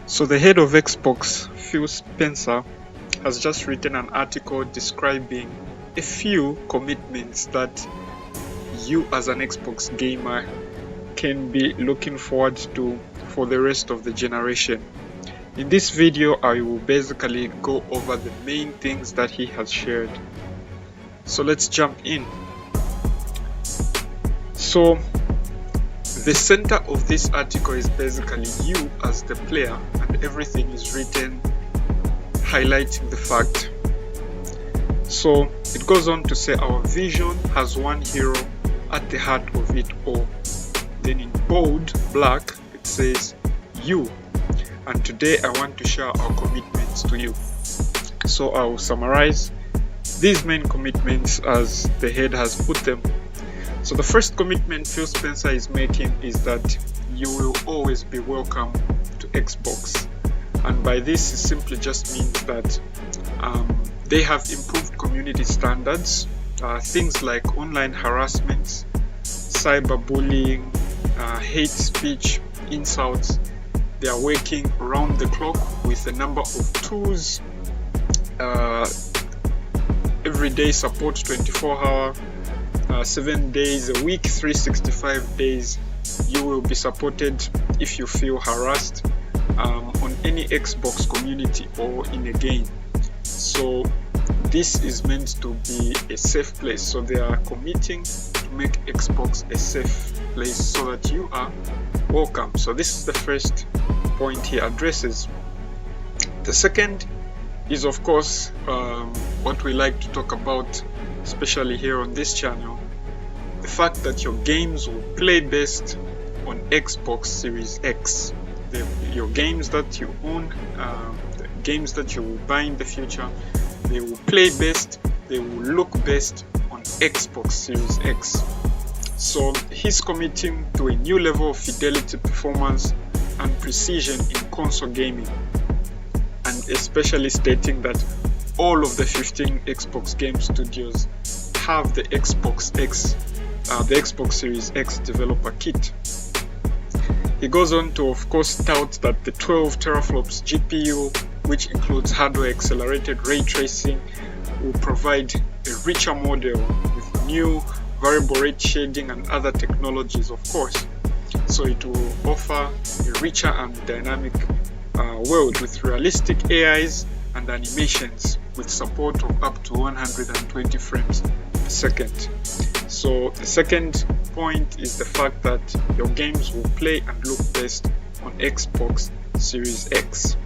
So the head of Xbox, Phil Spencer, has just written an article describing a few commitments that you as an Xbox gamer can be looking forward to for the rest of the generation. In this video, I will basically go over the main things that he has shared. So let's jump in. So the center of this article is basically you as the player, and everything is written highlighting the fact. So it goes on to say our vision has one hero at the heart of it all. Then in bold black it says you, and today I want to share our commitments to you. So I will summarize these main commitments as the head has put them. So the first commitment Phil Spencer is making is that you will always be welcome to Xbox, and by this it simply just means that they have improved community standards, things like online harassment, cyberbullying, hate speech, insults. They are working around the clock with a number of tools, everyday support, 24-hour, 7 days a week, 365 days. You will be supported if you feel harassed on any Xbox community or in a game. So this is meant to be a safe place. So they are committing to make Xbox a safe place so that you are welcome. So this is the first point he addresses. The second is, of course, what we like to talk about, especially here on this channel, the fact that your games will play best on Xbox Series X. Your games that you own, the games that you will buy in the future, they will play best, they will look best on Xbox Series X. So he's committing to a new level of fidelity, performance, and precision in console gaming, and especially stating that all of the 15 Xbox game studios have the Xbox Series X developer kit. He goes on to, of course, tout that the 12 teraflops GPU, which includes hardware accelerated ray tracing, will provide a richer model with new variable rate shading and other technologies, of course. So it will offer a richer and dynamic world with realistic AIs and animations with support of up to 120 frames per second. So the second point is the fact that your games will play and look best on Xbox Series X.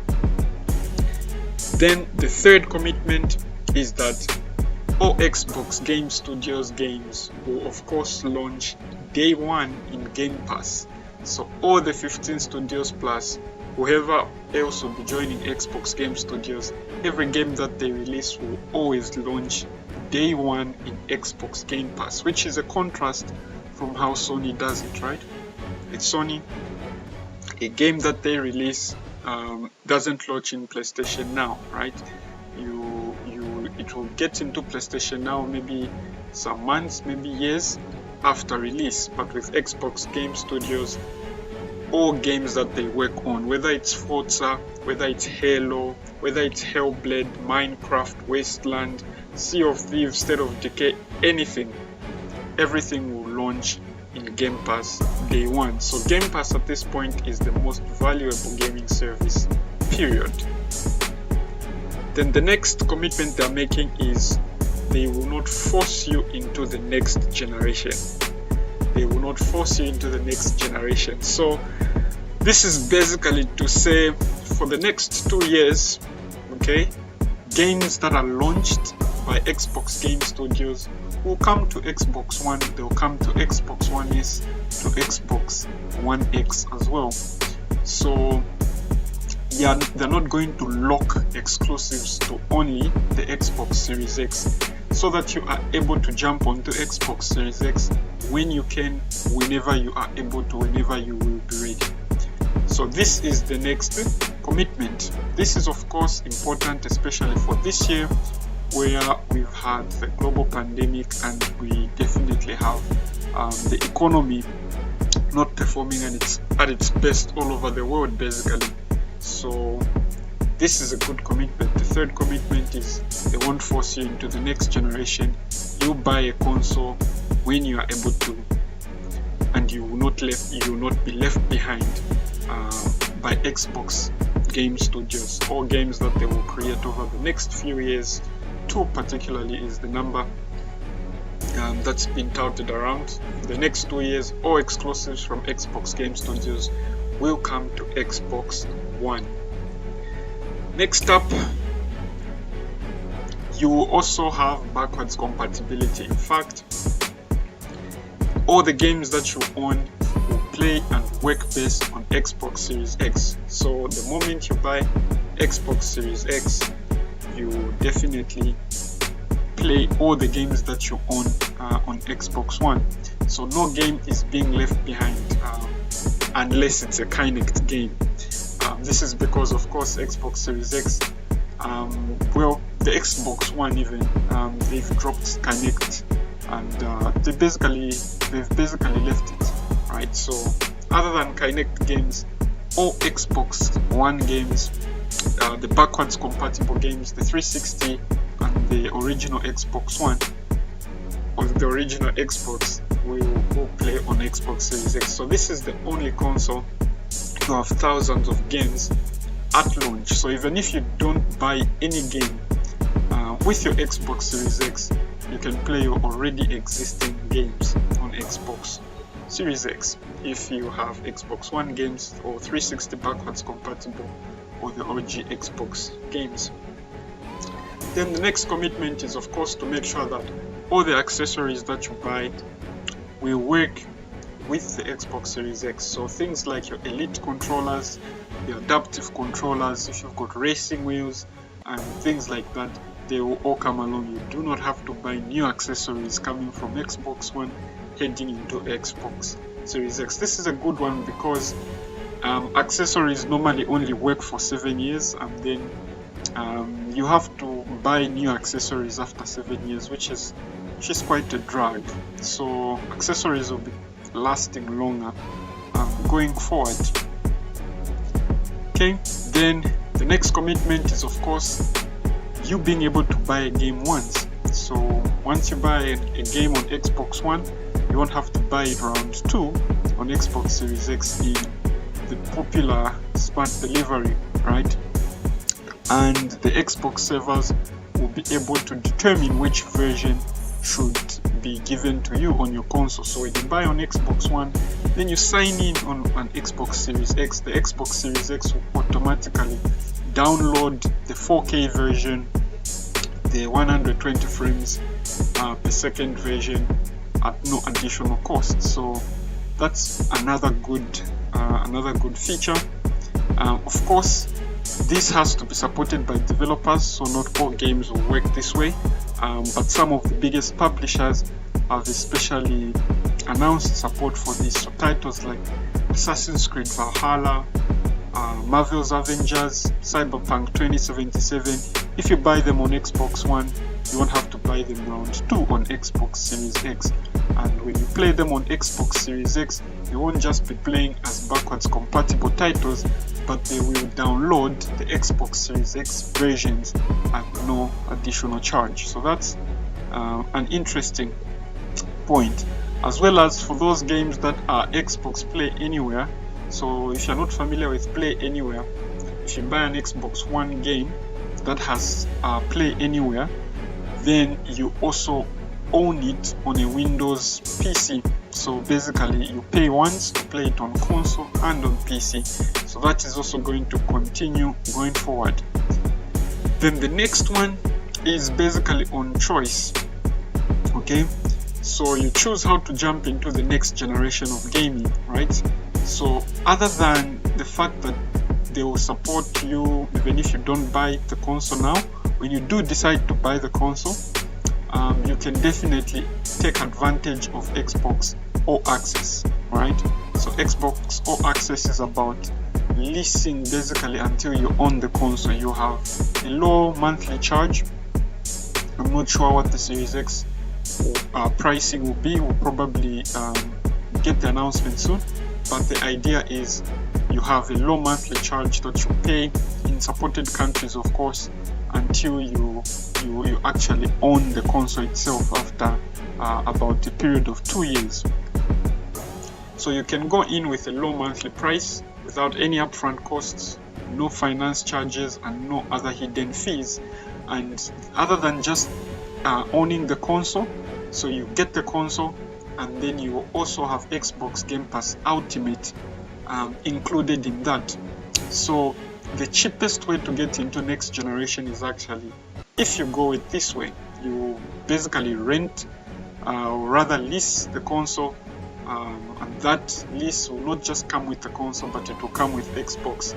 Then the third commitment is that all Xbox Game Studios games will of course launch day one in Game Pass. So all the 15 studios plus whoever else will be joining Xbox Game Studios, every game that they release will always launch day one in Xbox Game Pass, which is a contrast from how Sony does it, right? It's Sony, a game that they release doesn't launch in PlayStation Now, right? It will get into PlayStation Now maybe some months, maybe years after release. But with Xbox Game Studios, all games that they work on, whether it's Forza, whether it's Halo, whether it's Hellblade, Minecraft, Wasteland, Sea of Thieves, State of Decay, anything, everything will launch in Game Pass day one. So Game Pass at this point is the most valuable gaming service, period. Then the next commitment they're making is they will not force you into the next generation. They will not force you into the next generation. So this is basically to say for the next 2 years, okay, games that are launched by Xbox Game Studios will come to Xbox One, they'll come to Xbox One S, to Xbox One X as well. So yeah, they're not going to lock exclusives to only the Xbox Series X, so that you are able to jump onto Xbox Series X when you can, whenever you are able to, whenever you will be ready. So this is the next commitment. This is of course important, especially for this year where we've had the global pandemic and we definitely have the economy not performing at its best all over the world basically. So this is a good commitment. The third commitment is they won't force you into the next generation. You buy a console when you are able to, and you will not be left behind by Xbox Game Studios, or games that they will create over the next few years. 2 particularly is the number that's been touted around. The next 2 years, all exclusives from Xbox Game Studios will come to Xbox One. Next up, you will also have backwards compatibility. In fact, all the games that you own will play and work based on Xbox Series X. So the moment you buy Xbox Series X, you will definitely play all the games that you own on Xbox One. So no game is being left behind unless it's a Kinect game. This is because, of course, Xbox Series X, well, the Xbox One even, they've dropped Kinect, and they've basically left it, right? So other than Kinect games, all Xbox One games, the backwards compatible games, the 360 and the original Xbox One, or the original Xbox, will play on Xbox Series X. So this is the only console to have thousands of games at launch. So even if you don't buy any game with your Xbox Series X, you can play your already existing games on Xbox Series X if you have Xbox One games, or 360 backwards compatible, or the OG Xbox games. Then the next commitment is, of course, to make sure that all the accessories that you buy will work with the Xbox Series X. So things like your Elite controllers, the adaptive controllers, if you've got racing wheels and things like that, they will all come along. You do not have to buy new accessories coming from Xbox One heading into Xbox Series X. This is a good one because accessories normally only work for 7 years, and then you have to buy new accessories after 7 years, which is quite a drag. So accessories will be lasting longer going forward. Okay, then the next commitment is, of course, you being able to buy a game once. So once you buy a game on Xbox One, you won't have to buy it round 2 on Xbox Series X in the popular smart delivery, right? And the Xbox servers will be able to determine which version should be given to you on your console. So when you buy on Xbox One, then you sign in on an Xbox Series X, the Xbox Series X will automatically download the 4K version, the 120 frames per second version at no additional cost. So that's another good feature. Of course, this has to be supported by developers, so not all games will work this way, but some of the biggest publishers have especially announced support for this. So titles like Assassin's Creed Valhalla, Marvel's Avengers, Cyberpunk 2077, if you buy them on Xbox One, you won't have to buy them round 2 on Xbox Series X. And when you play them on Xbox Series X, you won't just be playing as backwards compatible titles, but they will download the Xbox Series X versions at no additional charge. So that's an interesting point. As well as for those games that are Xbox Play Anywhere. So if you're not familiar with Play Anywhere, if you buy an Xbox One game that has Play Anywhere, then you also own it on a Windows PC. So basically you pay once to play it on console and on PC. So that is also going to continue going forward. Then the next one is basically on choice. Okay, so you choose how to jump into the next generation of gaming, right? So other than the fact that they will support you even if you don't buy the console now, when you do decide to buy the console, you can definitely take advantage of Xbox All Access, right? So Xbox All Access is about leasing basically until you own the console. You have a low monthly charge. I'm not sure what the Series X pricing will be. We'll probably get the announcement soon, but the idea is you have a low monthly charge that you pay in supported countries, of course, until you actually own the console itself after about a period of 2 years. So you can go in with a low monthly price without any upfront costs, no finance charges, and no other hidden fees. And other than just owning the console, so you get the console, and then you also have Xbox Game Pass Ultimate included in that. So the cheapest way to get into next generation is actually, if you go it this way, you basically rent or rather lease the console, and that lease will not just come with the console, but it will come with Xbox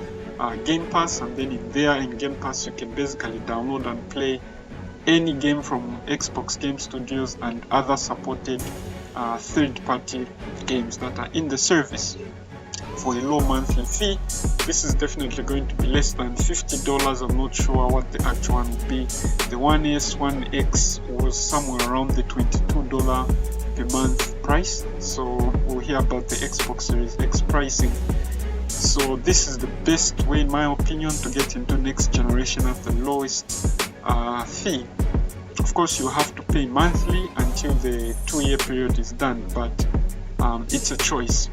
Game Pass. And then in Game Pass you can basically download and play any game from Xbox Game Studios and other supported third-party games that are in the service for a low monthly fee. This is definitely going to be less than $50. I'm not sure what the actual one would be. The One S, One X was somewhere around the $22 per month price. So we'll hear about the Xbox Series X pricing. So this is the best way, in my opinion, to get into next generation at the lowest fee. Of course, you have to pay monthly until the 2-year period is done, but it's a choice.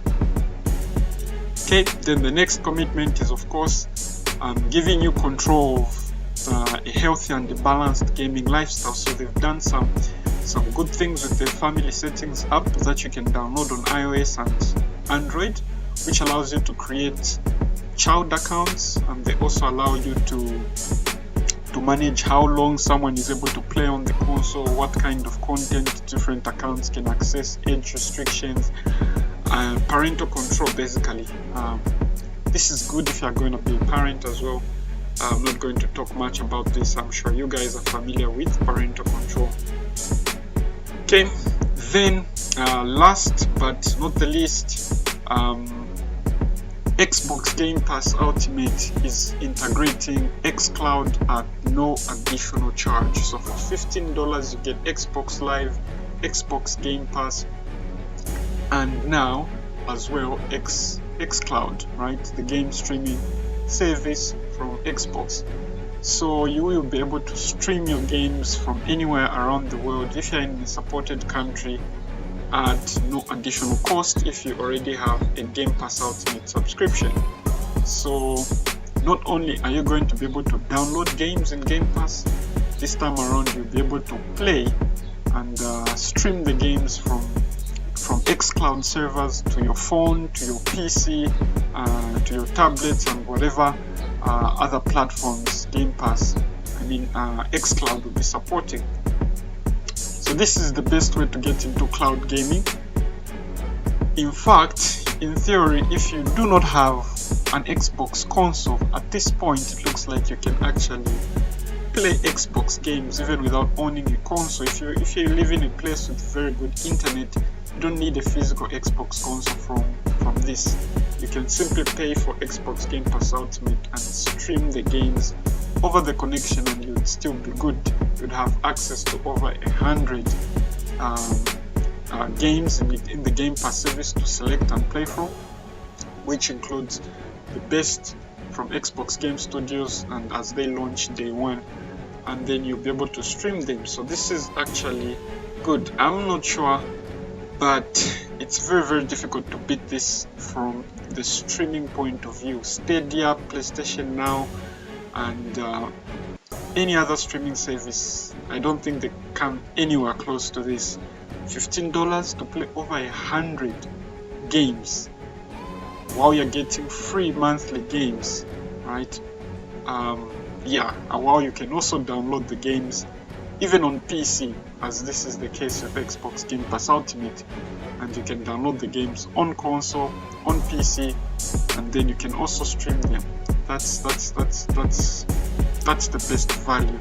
Okay, then the next commitment is, of course, giving you control of a healthy and a balanced gaming lifestyle. So they've done some good things with the family settings app that you can download on iOS and Android, which allows you to create child accounts, and they also allow you to manage how long someone is able to play on the console, what kind of content different accounts can access, age restrictions, parental control basically. This is good if you're going to be a parent as well. I'm not going to talk much about this. I'm sure you guys are familiar with parental control. Okay, then last but not the least, Xbox Game Pass Ultimate is integrating xCloud at no additional charge. So for $15 you get Xbox Live, Xbox Game Pass, and now as well xCloud, right? The game streaming service from Xbox. So you will be able to stream your games from anywhere around the world if you're in a supported country at no additional cost if you already have a Game Pass Ultimate subscription. So not only are you going to be able to download games in Game Pass, this time around you'll be able to play and stream the games from xCloud servers to your phone, to your PC, to your tablets, and whatever other platforms Game Pass, xCloud will be supporting. So this is the best way to get into cloud gaming. In fact, in theory, if you do not have an Xbox console, at this point it looks like you can actually play Xbox games even without owning a console. If you live in a place with very good internet, you don't need a physical Xbox console from this. You can simply pay for Xbox Game Pass Ultimate and stream the games over the connection, and you'd still be good. You'd have access to over 100 games in the Game Pass service to select and play from, which includes the best from Xbox Game Studios, and as they launch day one, and then you'll be able to stream them. So this is actually good. I'm not sure, but it's very, very difficult to beat this from the streaming point of view. Stadia, PlayStation Now, and any other streaming service, I don't think they come anywhere close to this. $15 to play over 100 games while you're getting free monthly games, right? While you can also download the games even on PC, as this is the case with Xbox Game Pass Ultimate, and you can download the games on console, on PC, and then you can also stream them. That's the best value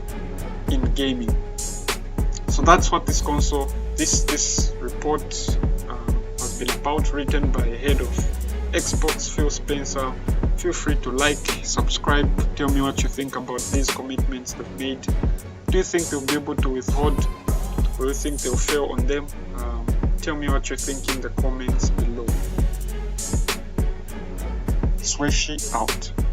in gaming. So that's what this console, this report has been about, written by the head of Xbox, Phil Spencer. Feel free to like, subscribe, tell me what you think about these commitments they've made. Do you think they'll be able to withhold, or do you think they'll fail on them? Tell me what you think in the comments below. Swishy out.